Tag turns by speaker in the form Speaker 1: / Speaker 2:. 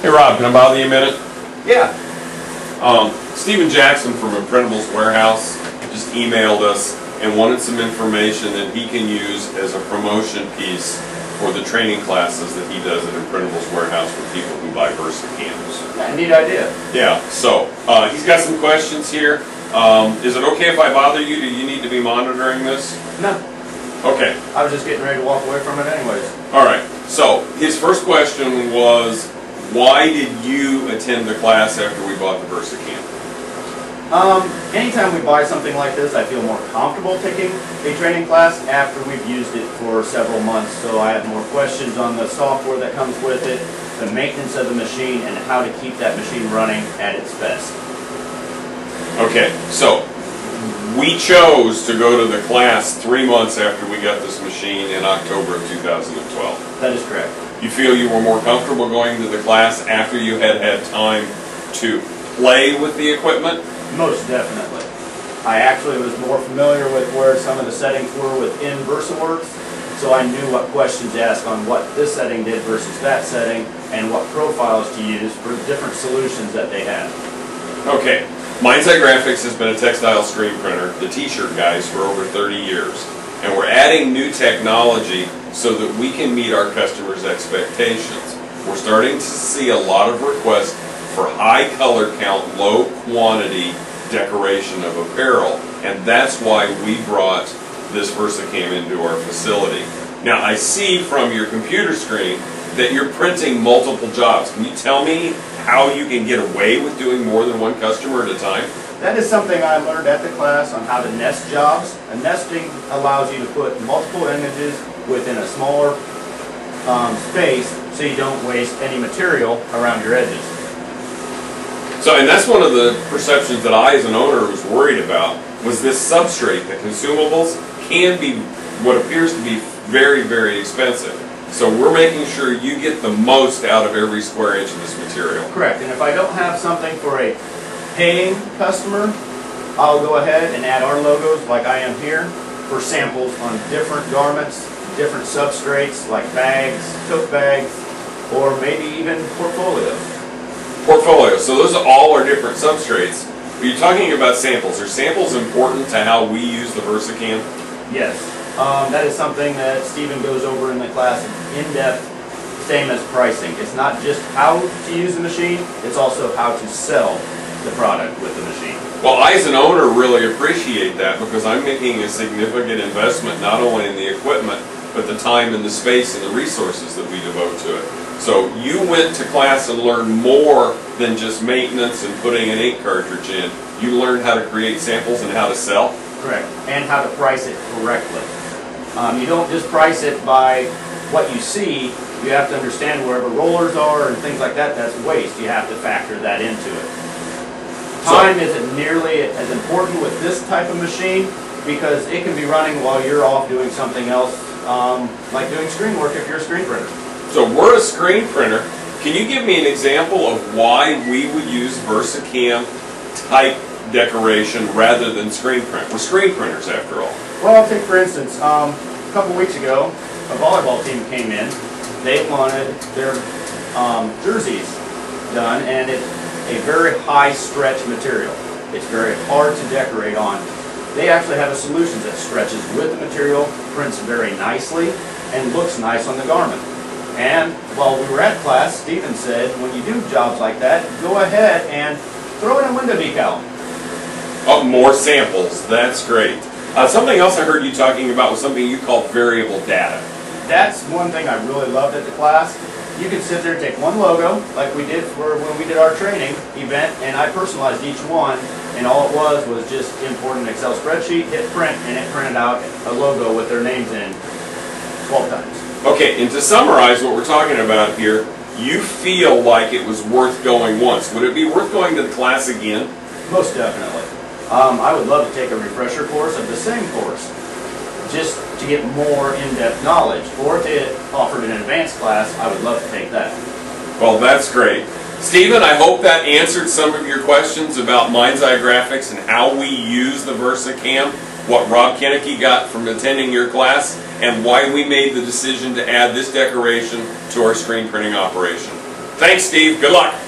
Speaker 1: Hey Rob, can I bother you a minute?
Speaker 2: Yeah.
Speaker 1: Stephen Jackson from Imprintables Warehouse just emailed us and wanted some information that he can use as a promotion piece for the training classes that he does at Imprintables Warehouse for people who buy VersaCAMMs.
Speaker 2: Yeah, neat idea.
Speaker 1: Yeah, so he's got some questions here. Is it okay if I bother you? Do you need to be monitoring this?
Speaker 2: No.
Speaker 1: Okay.
Speaker 2: I was just getting ready to walk away from it anyways.
Speaker 1: Alright, so his first question was, why did you attend the class after we bought the VersaCAMM?
Speaker 2: Anytime we buy something like this, I feel more comfortable taking a training class after we've used it for several months. So I have more questions on the software that comes with it, the maintenance of the machine, and how to keep that machine running at its best.
Speaker 1: Okay, so we chose to go to the class 3 months after we got this machine in October of 2012.
Speaker 2: That is correct.
Speaker 1: You feel you were more comfortable going to the class after you had had time to play with the equipment?
Speaker 2: Most definitely. I actually was more familiar with where some of the settings were within VersaWorks, so I knew what questions to ask on what this setting did versus that setting, and what profiles to use for different solutions that they have.
Speaker 1: Okay, Mind's Eye Graphics has been a textile screen printer, the t-shirt guys, for over 30 years. And we're adding new technology so that we can meet our customers' expectations. We're starting to see a lot of requests for high color count, low quantity decoration of apparel, and that's why we brought this VersaCAMM into our facility. Now I see from your computer screen that you're printing multiple jobs. Can you tell me how you can get away with doing more than one customer at a time?
Speaker 2: That is something I learned at the class on how to nest jobs. A nesting allows you to put multiple images within a smaller space so you don't waste any material around your edges.
Speaker 1: So, and that's one of the perceptions that I as an owner was worried about, was this substrate. The consumables can be what appears to be very, very expensive. So we're making sure you get the most out of every square inch of this material.
Speaker 2: Correct, and if I don't have something for a paying customer, I'll go ahead and add our logos like I am here for samples on different garments, different substrates like bags, tote bags, or maybe even portfolios.
Speaker 1: Portfolios, so those are all our different substrates. Are you talking about samples? Are samples important to how we use the VersaCAMM?
Speaker 2: Yes, that is something that Stephen goes over in the class in depth, same as pricing. It's not just how to use the machine, it's also how to sell the product with the machine.
Speaker 1: Well, I as an owner really appreciate that because I'm making a significant investment not only in the equipment, but the time and the space and the resources that we devote to it. So you went to class and learned more than just maintenance and putting an ink cartridge in. You learned how to create samples and how to sell?
Speaker 2: Correct, and how to price it correctly. You don't just price it by what you see. You have to understand wherever rollers are and things like that, that's waste. You have to factor that into it. Time isn't nearly as important with this type of machine because it can be running while you're off doing something else, like doing screen work if you're a screen printer.
Speaker 1: So we're a screen printer. Can you give me an example of why we would use VersaCAMM type decoration rather than screen print? We're screen printers after all.
Speaker 2: Well, I'll take for instance, a couple weeks ago, a volleyball team came in. They wanted their jerseys done, and it's a very high stretch material. It's very hard to decorate on. They actually have a solution that stretches with the material, prints very nicely, and looks nice on the garment. And while we were at class, Stephen said, when you do jobs like that, go ahead and throw in a window decal.
Speaker 1: Oh, more samples. That's great. Something else I heard you talking about was something you call variable data.
Speaker 2: That's one thing I really loved at the class. You could sit there and take one logo, like we did for when we did our training event, and I personalized each one, and all it was just import an Excel spreadsheet, hit print, and it printed out a logo with their names in 12 times.
Speaker 1: Okay, and to summarize what we're talking about here, you feel like it was worth going once. Would it be worth going to the class again?
Speaker 2: Most definitely. I would love to take a refresher course of the same course, just to get more in-depth knowledge. Or if they offered an advanced class, I would love to take that.
Speaker 1: Well, that's great. Stephen, I hope that answered some of your questions about Mind's Eye Graphics and how we use the VersaCAMM, what Rob Keuneke got from attending your class, and why we made the decision to add this decoration to our screen printing operation. Thanks, Steve. Good luck.